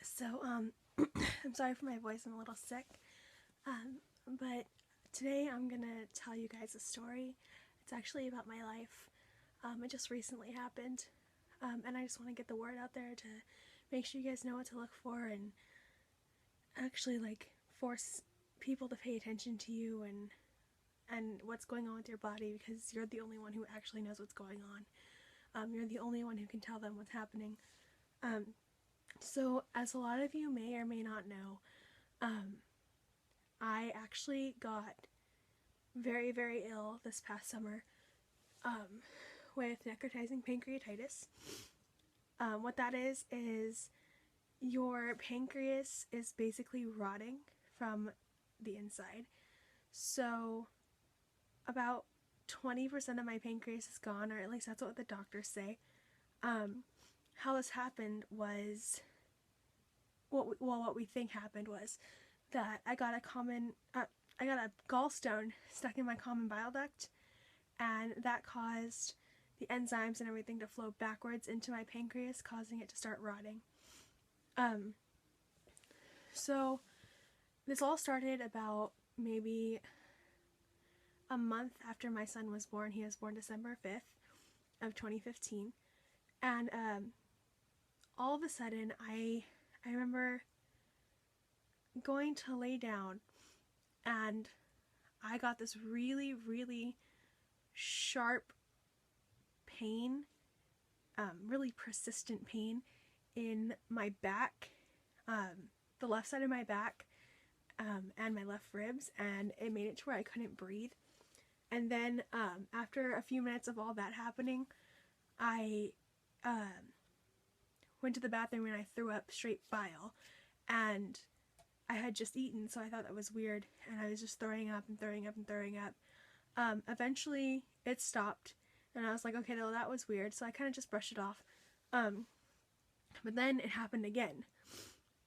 So, I'm sorry for my voice, I'm a little sick. But today I'm gonna tell you guys a story. It's actually about my life. It just recently happened. And I just want to get the word out there to make sure you guys know what to look for and actually, force people to pay attention to you and what's going on with your body, because you're the only one who actually knows what's going on. You're the only one who can tell them what's happening. So, as a lot of you may or may not know, I actually got very, very ill this past summer with necrotizing pancreatitis. What that is your pancreas is basically rotting from the inside. So, about 20% of my pancreas is gone, or at least that's what the doctors say. How this happened was, what we think happened was that I got a gallstone stuck in my common bile duct, and that caused the enzymes and everything to flow backwards into my pancreas, causing it to start rotting. So this all started about maybe a month after my son was born. He was born December 5th of 2015. And all of a sudden, I remember going to lay down, and I got this really, really sharp pain, really persistent pain in my back, the left side of my back, and my left ribs, and it made it to where I couldn't breathe. And then after a few minutes of all that happening, I went to the bathroom and I threw up straight bile, and I had just eaten, so I thought that was weird, and I was just throwing up and throwing up and throwing up. Eventually it stopped, and I was like, okay, well, that was weird, so I kind of just brushed it off. But then it happened again,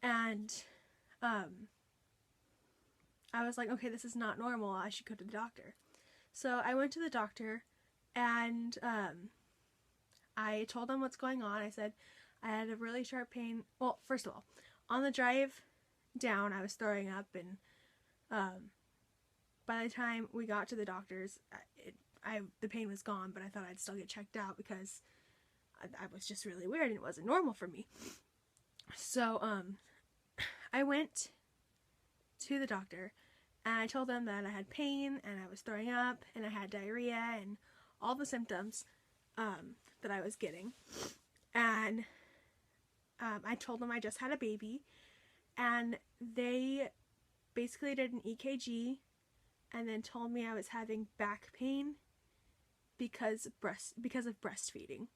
and I was like, okay, this is not normal, I should go to the doctor. So I went to the doctor, and I told them what's going on. I said I had a really sharp pain. Well, first of all, on the drive down, I was throwing up, and by the time we got to the doctor's, the pain was gone, but I thought I'd still get checked out because I was just really weird and it wasn't normal for me. So I went to the doctor, and I told them that I had pain and I was throwing up and I had diarrhea and all the symptoms that I was getting. And I told them I just had a baby, and they basically did an EKG and then told me I was having back pain because of breastfeeding.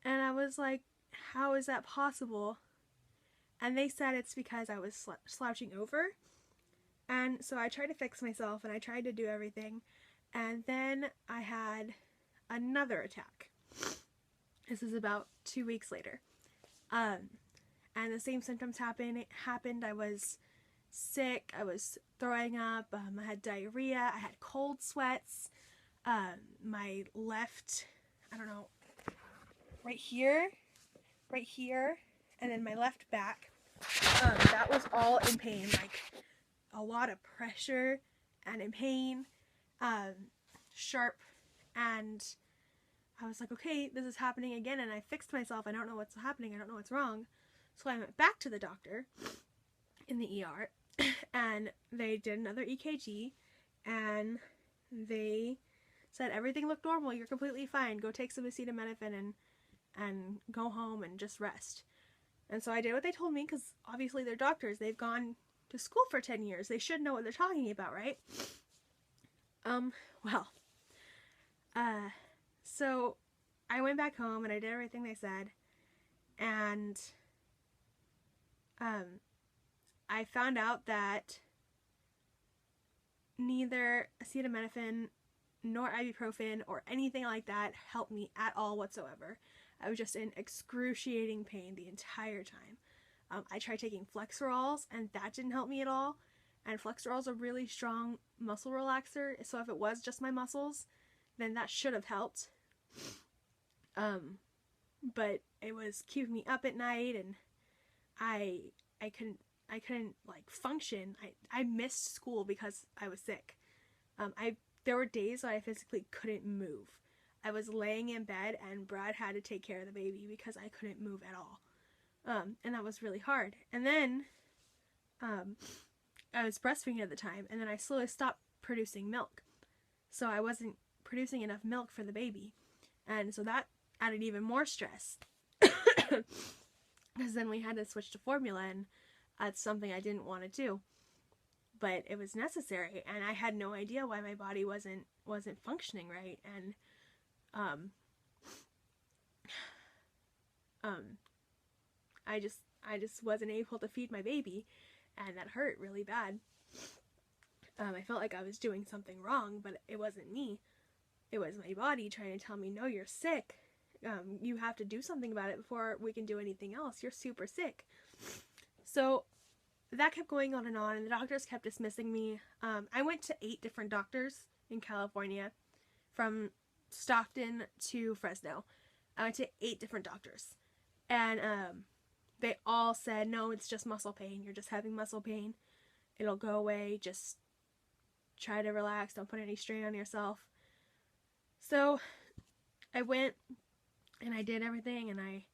And I was like, how is that possible? And they said it's because I was slouching over. And so I tried to fix myself, and I tried to do everything, and then I had another attack. This is about 2 weeks later. And the same symptoms happened. I was sick, I was throwing up, I had diarrhea, I had cold sweats, my left, I don't know, right here, and then my left back, that was all in pain, like a lot of pressure and in pain, sharp, and I was like, okay, this is happening again, and I fixed myself. I don't know what's happening. I don't know what's wrong. So I went back to the doctor in the ER, and they did another EKG, and they said everything looked normal. You're completely fine. Go take some acetaminophen and go home and just rest. And so I did what they told me, because obviously they're doctors. They've gone to school for 10 years. They should know what they're talking about, right? So I went back home and I did everything they said, and I found out that neither acetaminophen nor ibuprofen or anything like that helped me at all whatsoever. I was just in excruciating pain the entire time. I tried taking Flexerols, and that didn't help me at all. And Flexerol is a really strong muscle relaxer, so if it was just my muscles, then that should have helped. But it was keeping me up at night, and I couldn't like function. I missed school because I was sick. There were days when I physically couldn't move. I was laying in bed and Brad had to take care of the baby because I couldn't move at all. And that was really hard. And then I was breastfeeding at the time, and then I slowly stopped producing milk. So I wasn't producing enough milk for the baby. And so that added even more stress. Because then we had to switch to formula, and that's something I didn't want to do. But it was necessary, and I had no idea why my body wasn't functioning right. And I just wasn't able to feed my baby, and that hurt really bad. I felt like I was doing something wrong, but it wasn't me. It was my body trying to tell me, no, you're sick. You have to do something about it before we can do anything else. You're super sick. So that kept going on, and the doctors kept dismissing me. I went to 8 different doctors in California, from Stockton to Fresno. I went to 8 different doctors, and they all said, no, it's just muscle pain. You're just having muscle pain. It'll go away. Just try to relax. Don't put any strain on yourself. So I went and I did everything, and I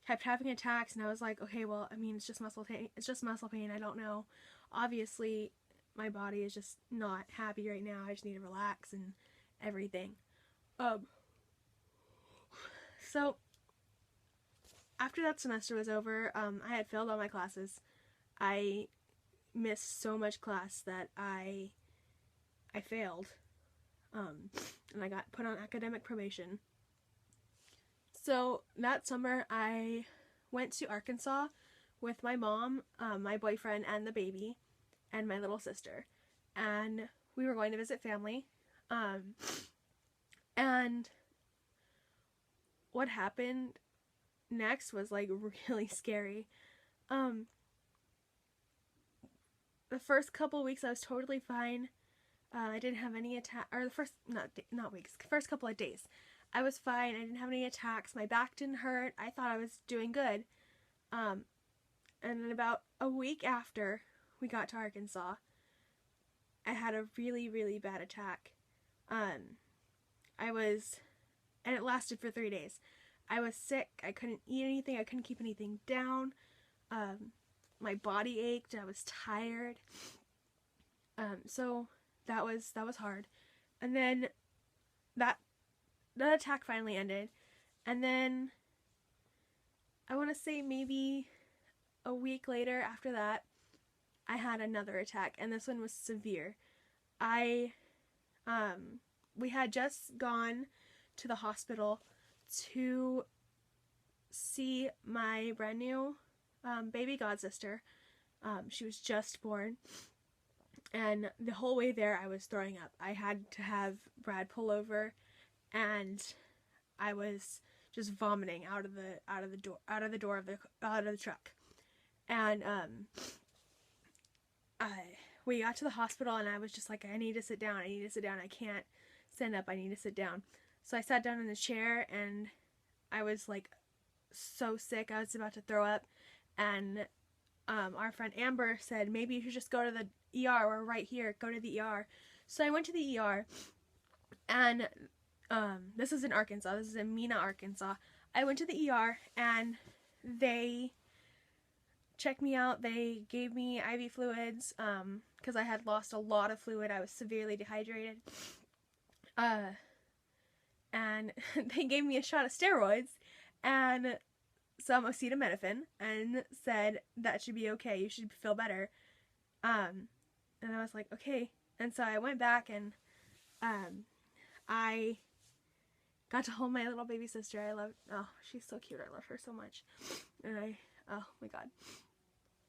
kept having attacks, and I was like, okay, well, I mean, it's just muscle pain. It's just muscle pain. I don't know. Obviously, my body is just not happy right now. I just need to relax and everything. So after that semester was over, I had failed all my classes. I missed so much class that I failed. And I got put on academic probation. So that summer I went to Arkansas with my mom, my boyfriend, and the baby, and my little sister. And we were going to visit family. And what happened next was like really scary. The first couple weeks I was totally fine. I didn't have any first couple of days I was fine. I didn't have any attacks. My back didn't hurt. I thought I was doing good. And then about a week after we got to Arkansas, I had a really, really bad attack. And it lasted for 3 days. I was sick. I couldn't eat anything. I couldn't keep anything down. My body ached. I was tired. So that was hard. And then that attack finally ended. And then I want to say maybe a week later after that, I had another attack, and this one was severe. We had just gone to the hospital to see my brand new baby godsister. She was just born, and the whole way there I was throwing up. I had to have Brad pull over, and I was just vomiting out of the door of the truck. And we got to the hospital, and I was just like, I need to sit down. I can't stand up. I need to sit down. So I sat down in the chair, and I was like so sick. I was about to throw up, and our friend Amber said, maybe you should just go to the ER. We're right here. Go to the ER. So I went to the ER, and this is in Arkansas. This is in Mena, Arkansas. I went to the ER, and they checked me out. They gave me IV fluids because I had lost a lot of fluid. I was severely dehydrated. And they gave me a shot of steroids and some acetaminophen and said that should be okay. You should feel better. And I was like, okay. And so I went back, and I got to hold my little baby sister. She's so cute. I love her so much. And oh my God.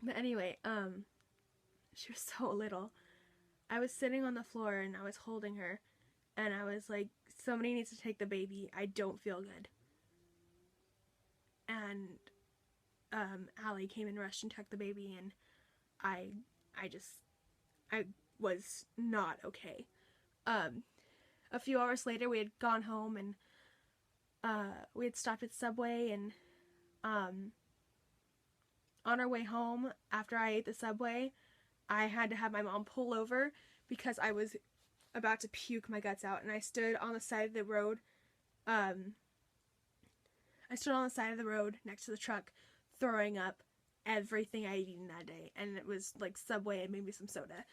But anyway, she was so little. I was sitting on the floor, and I was holding her, and I was like, somebody needs to take the baby. I don't feel good. And Allie came and rushed and took the baby, and I was not okay. A few hours later, we had gone home, and we had stopped at Subway, and on our way home, after I ate the Subway, I had to have my mom pull over because I was about to puke my guts out, and I stood on the side of the road. I stood on the side of the road next to the truck, throwing up everything I had eaten that day, and it was like Subway and maybe some soda.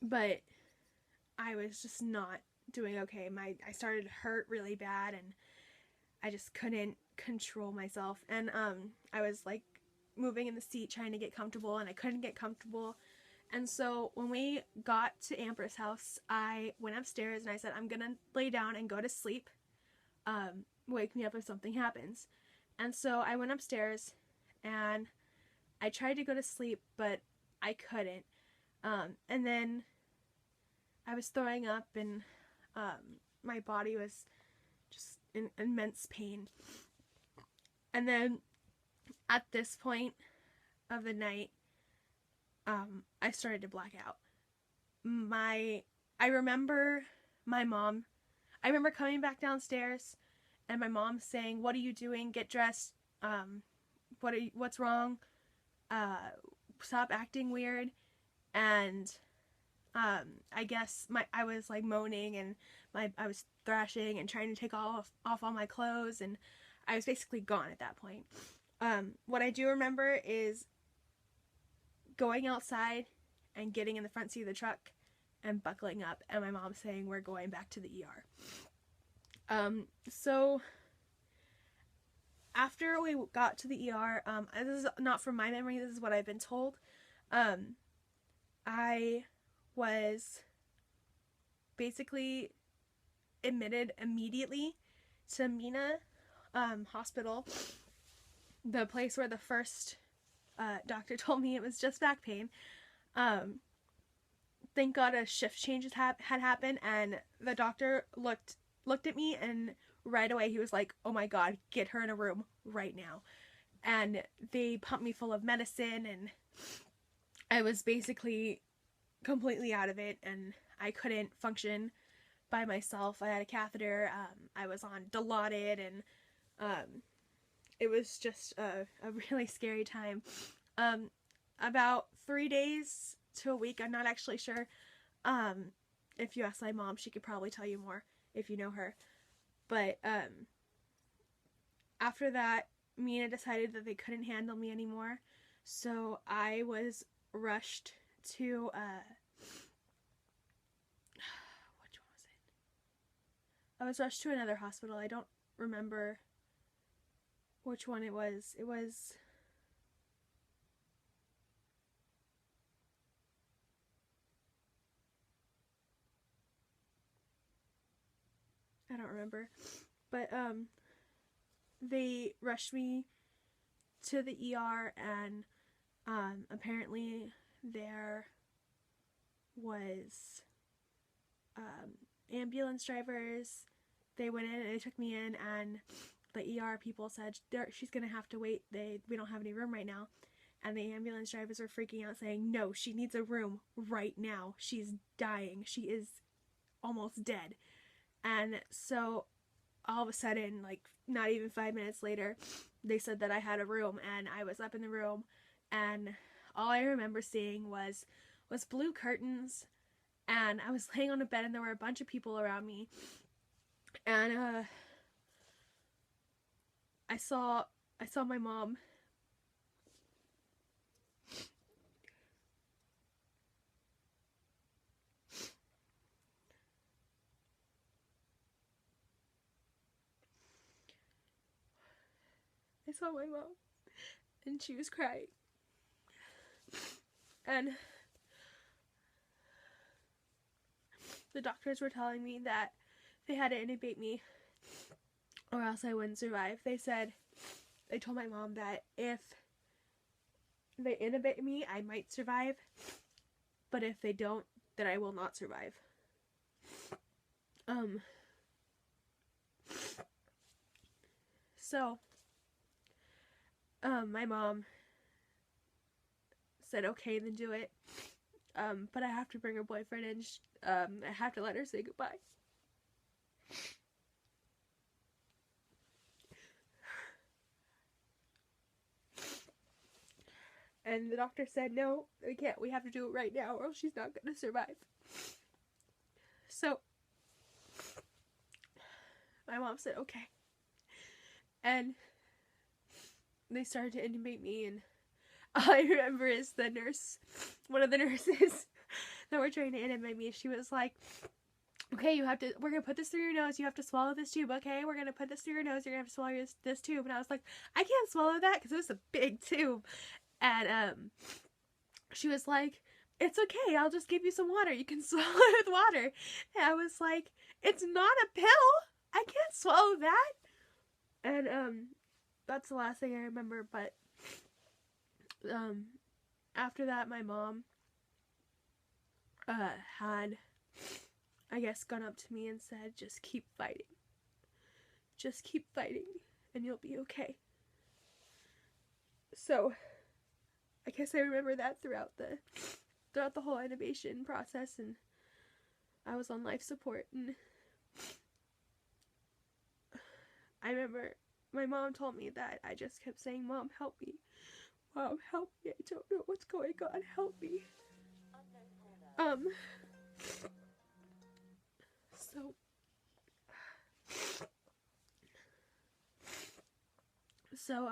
But I was just not doing okay. I started to hurt really bad, and I just couldn't control myself. And I was like moving in the seat trying to get comfortable, and I couldn't get comfortable. And so when we got to Amber's house, I went upstairs and I said, I'm gonna lay down and go to sleep. Wake me up if something happens. And so I went upstairs and I tried to go to sleep, but I couldn't. And then I was throwing up, and my body was just in immense pain. And then at this point of the night, I started to black out. I remember my mom, I remember coming back downstairs and my mom saying, "What are you doing? Get dressed. What's wrong? Stop acting weird." And I guess I was like moaning, and I was thrashing and trying to take off all my clothes, and I was basically gone at that point. What I do remember is going outside and getting in the front seat of the truck and buckling up, and my mom saying, "We're going back to the ER." So after we got to the ER, this is not from my memory, this is what I've been told. I was basically admitted immediately to Mina Hospital, the place where the first doctor told me it was just back pain. Thank God a shift change had happened, and the doctor looked at me, and right away he was like, "Oh my God, get her in a room right now." And they pumped me full of medicine, and I was basically completely out of it, and I couldn't function by myself. I had a catheter, I was on Dilaudid, and it was just a really scary time. About 3 days to a week, I'm not actually sure. If you ask my mom, she could probably tell you more if you know her. But after that, Mina decided that they couldn't handle me anymore, so I was rushed to which one was it? I was rushed to another hospital. I don't remember which one it was. I don't remember. But they rushed me to the ER, and apparently there was ambulance drivers. They went in and they took me in, and the ER people said, "She's gonna have to wait. We don't have any room right now." And the ambulance drivers were freaking out, saying, "No, she needs a room right now. She's dying. She is almost dead." And so all of a sudden, like not even 5 minutes later, they said that I had a room, and I was up in the room, and all I remember seeing was blue curtains, and I was laying on a bed, and there were a bunch of people around me, and I saw my mom. I saw my mom, and she was crying, and the doctors were telling me that they had to intubate me or else I wouldn't survive. They told my mom that if they intubate me, I might survive, but if they don't, then I will not survive. So my mom said, "Okay, then do it. But I have to bring her boyfriend in. I have to let her say goodbye." And the doctor said, no, we can't. We have to do it right now or else she's not going to survive. So my mom said, okay. And they started to intubate me, and all I remember is the nurse, one of the nurses that were trying to intubate me, she was like, okay, we're going to put this through your nose, you have to swallow this tube, okay? We're going to put this through your nose, you're going to have to swallow this tube. And I was like, I can't swallow that, because it was a big tube. And she was like, it's okay, I'll just give you some water, you can swallow it with water. And I was like, it's not a pill, I can't swallow that. And that's the last thing I remember. But after that, my mom had, I guess, gone up to me and said, just keep fighting, and you'll be okay. So I guess I remember that throughout the whole intubation process, and I was on life support. And I remember my mom told me that I just kept saying, Mom, help me. Mom, help me. I don't know what's going on. Help me. So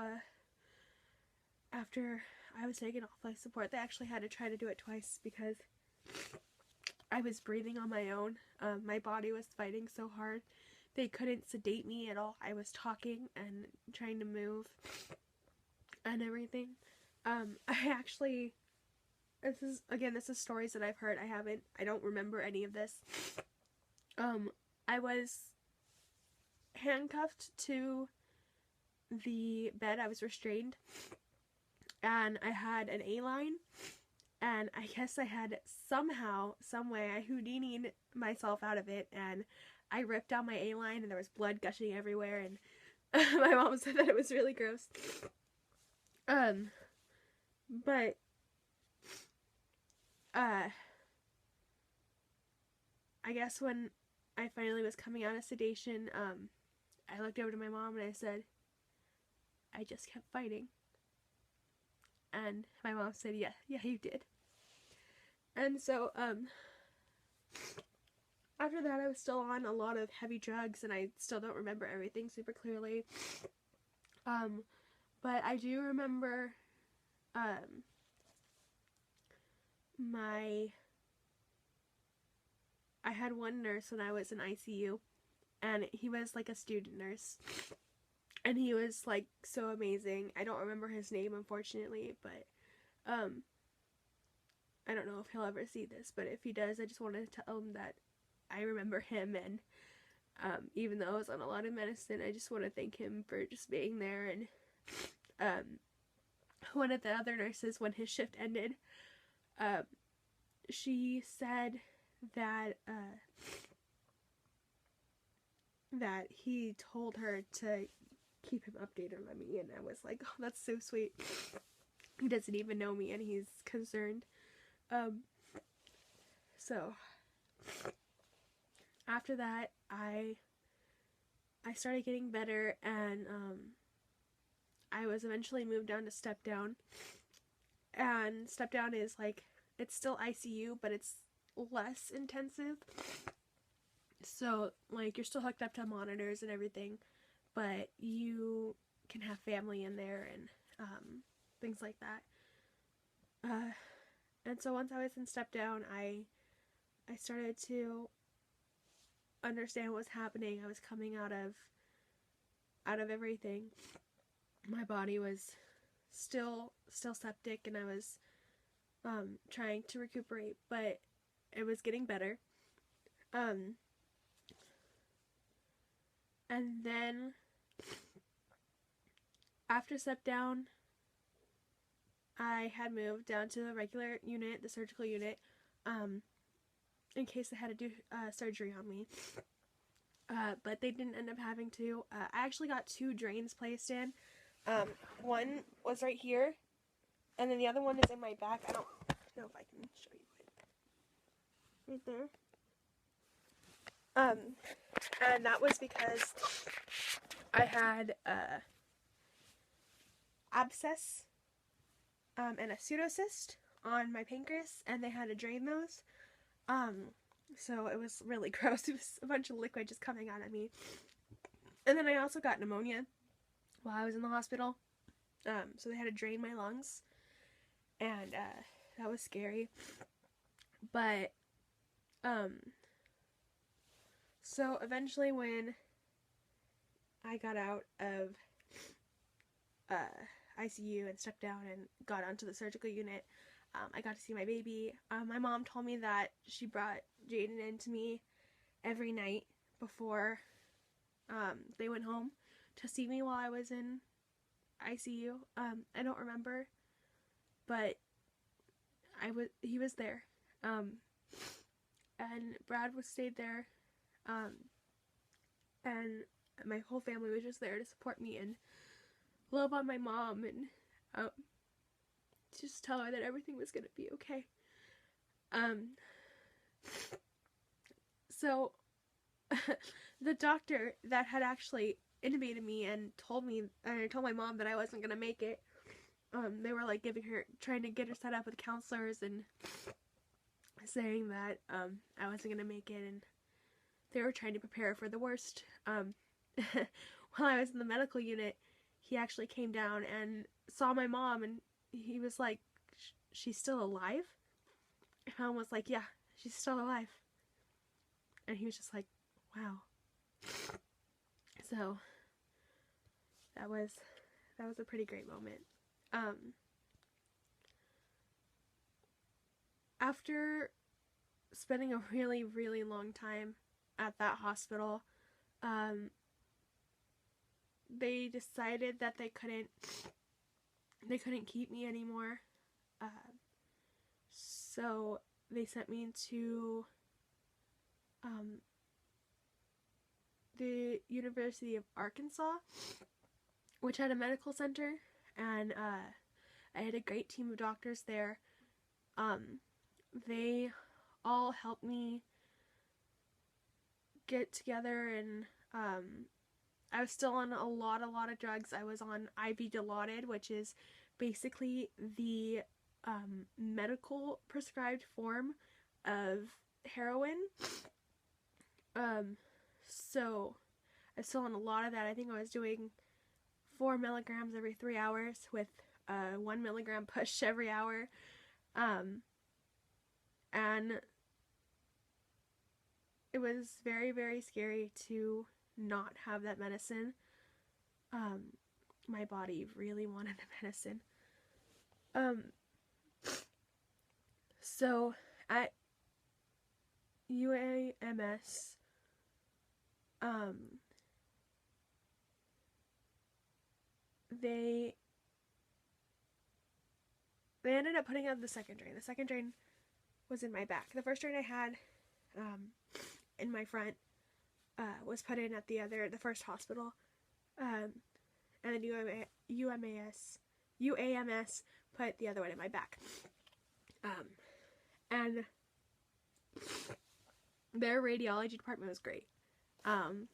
after I was taken off life support, they actually had to try to do it twice because I was breathing on my own. My body was fighting so hard. They couldn't sedate me at all. I was talking and trying to move and everything. I actually, this is stories that I've heard. I don't remember any of this. I was handcuffed to the bed. I was restrained, and I had an A-line, and I guess I had somehow, some way, I Houdini'd myself out of it, and I ripped down my A-line, and there was blood gushing everywhere, and my mom said that it was really gross. But I guess when I finally was coming out of sedation, I looked over to my mom and I said, I just kept fighting. And my mom said, yeah, you did. And so, after that, I was still on a lot of heavy drugs, and I still don't remember everything super clearly. But I do remember, I had one nurse when I was in ICU, and he was like a student nurse, and he was like so amazing. I don't remember his name, unfortunately, but I don't know if he'll ever see this, but if he does, I just wanted to tell him that I remember him, and even though I was on a lot of medicine, I just want to thank him for just being there. And one of the other nurses, when his shift ended, she said that that he told her to keep him updated on me, and I was like, oh, that's so sweet. He doesn't even know me, and he's concerned. So after that, I started getting better, and I was eventually moved down to step down. And step down is like, it's still ICU, but it's less intensive. So like, you're still hooked up to monitors and everything, but you can have family in there and things like that. And so once I was in step down, I started to understand what was happening. I was coming out of everything. My body was still septic, and I was trying to recuperate, but it was getting better. And then after step down, I had moved down to the regular unit, the surgical unit, in case they had to do surgery on me. But they didn't end up having to. I actually got 2 drains placed in. One was right here, and then the other one is in my back. I don't know if I can show you it. Right there. And that was because I had abscess and a pseudocyst on my pancreas, and they had to drain those. So it was really gross. It was a bunch of liquid just coming out of me. And then I also got pneumonia while I was in the hospital. So they had to drain my lungs, and that was scary. But so eventually, when I got out of ICU and stepped down and got onto the surgical unit, I got to see my baby. My mom told me that she brought Jaden in to me every night before they went home to see me while I was in ICU. I don't remember, but he was there. And Brad stayed there. And my whole family was just there to support me and love on my mom and just tell her that everything was gonna be okay. So the doctor that had actually intubated me and told my mom that I wasn't gonna make it, they were like trying to get her set up with counselors and saying that I wasn't gonna make it, and they were trying to prepare her for the worst. While I was in the medical unit, he actually came down and saw my mom, and he was like, "She's still alive?" And Mom was like, "Yeah, she's still alive." And he was just like, "Wow." So that was a pretty great moment. After spending a really, really long time at that hospital, they decided that they couldn't keep me anymore. So they sent me to the University of Arkansas, which had a medical center, and I had a great team of doctors there. They all helped me get together, and I was still on a lot of drugs. I was on IV Dilaudid, which is basically the medical prescribed form of heroin. So I was still on a lot of that. I think I was doing 4 milligrams every 3 hours with 1 milligram push every hour. And it was very, very scary to not have that medicine. My body really wanted the medicine. So at UAMS, they ended up putting out the second drain. The second drain was in my back. The first drain I had in my front was put in at the first hospital, and then UAMS put the other one in my back. And their radiology department was great. And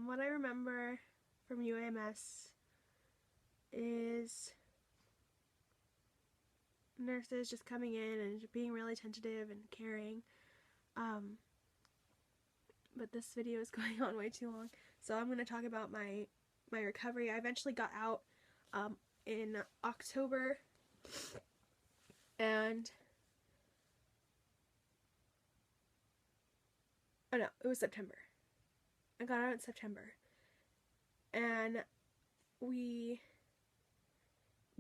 what I remember from UAMS is nurses just coming in and being really tentative and caring. But this video is going on way too long, so I'm going to talk about my recovery. I eventually got out in October, and oh no, it was September. I got out in September, and we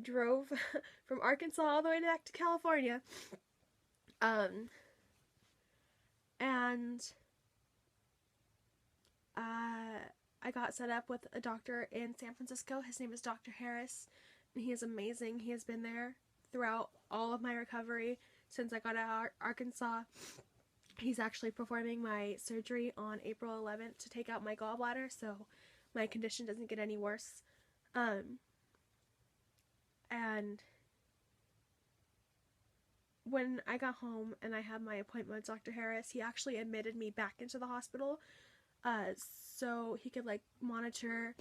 drove from Arkansas all the way back to California, and I got set up with a doctor in San Francisco. His name is Dr. Harris, and he is amazing. He has been there throughout all of my recovery since I got out of Arkansas. He's actually performing my surgery on April 11th to take out my gallbladder, so my condition doesn't get any worse. And when I got home and I had my appointment with Dr. Harris, he actually admitted me back into the hospital so he could monitor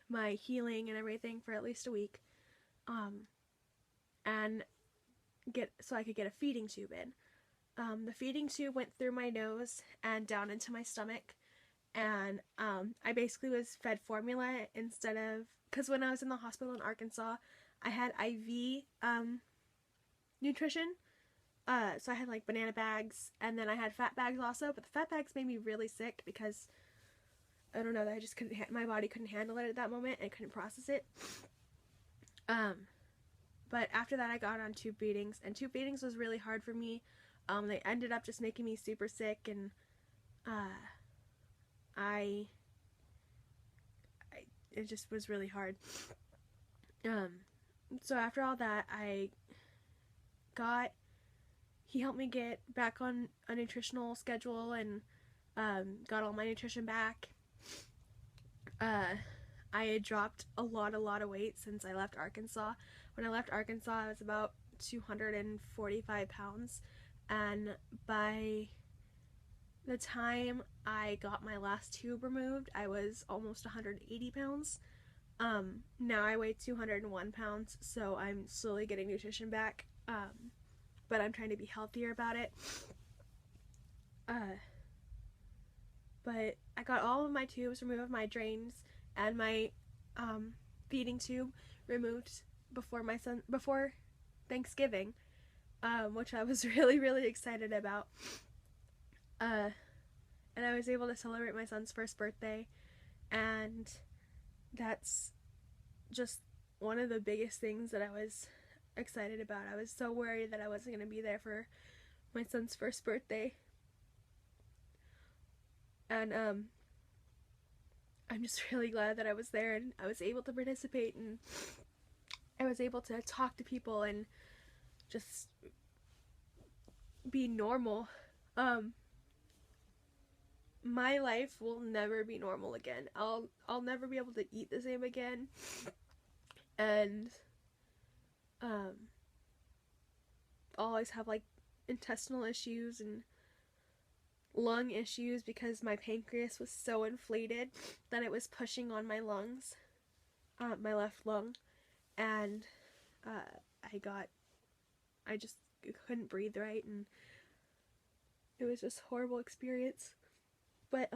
my healing and everything for at least a week, and so I could get a feeding tube in. The feeding tube went through my nose and down into my stomach, and I basically was fed formula instead of, because when I was in the hospital in Arkansas, I had IV nutrition. So I had like banana bags, and then I had fat bags also, but the fat bags made me really sick because I don't know, that I just couldn't, my body couldn't handle it at that moment and couldn't process it. But after that I got on tube feedings, and tube feedings was really hard for me. They ended up just making me super sick, and it just was really hard. So after all that, he helped me get back on a nutritional schedule and got all my nutrition back. I had dropped a lot of weight since I left Arkansas. When I left Arkansas, I was about 245 pounds, and by the time I got my last tube removed, I was almost 180 pounds. Now I weigh 201 pounds, so I'm slowly getting nutrition back, but I'm trying to be healthier about it. But I got all of my tubes removed, my drains, and my feeding tube removed before Thanksgiving, which I was really excited about. And I was able to celebrate my son's first birthday, and that's just one of the biggest things that I was excited about. I was so worried that I wasn't going to be there for my son's first birthday. And I'm just really glad that I was there, and I was able to participate, and I was able to talk to people and just be normal. My life will never be normal again. I'll never be able to eat the same again, and I'll always have like intestinal issues and lung issues because my pancreas was so inflated that it was pushing on my lungs, my left lung, and I just couldn't breathe right, and it was just a horrible experience. But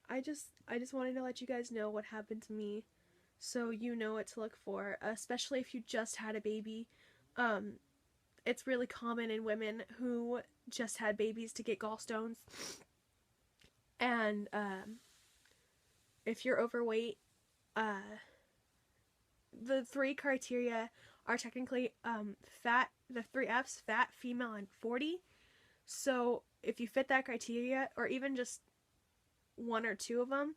I just wanted to let you guys know what happened to me, so you know what to look for, especially if you just had a baby. It's really common in women who just had babies to get gallstones, and if you're overweight, the 3 criteria are technically fat, the 3 F's, fat, female, and 40. So if you fit that criteria, or even just 1 or 2 of them,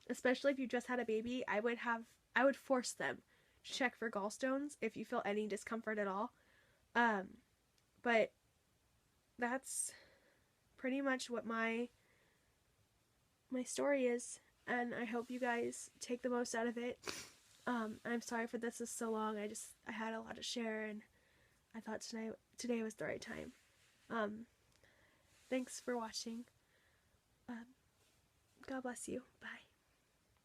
especially if you just had a baby, I would force them to check for gallstones if you feel any discomfort at all. But that's pretty much what my story is, and I hope you guys take the most out of it. I'm sorry for this is so long. I had a lot to share, and I thought today was the right time. Thanks for watching. God bless you. Bye.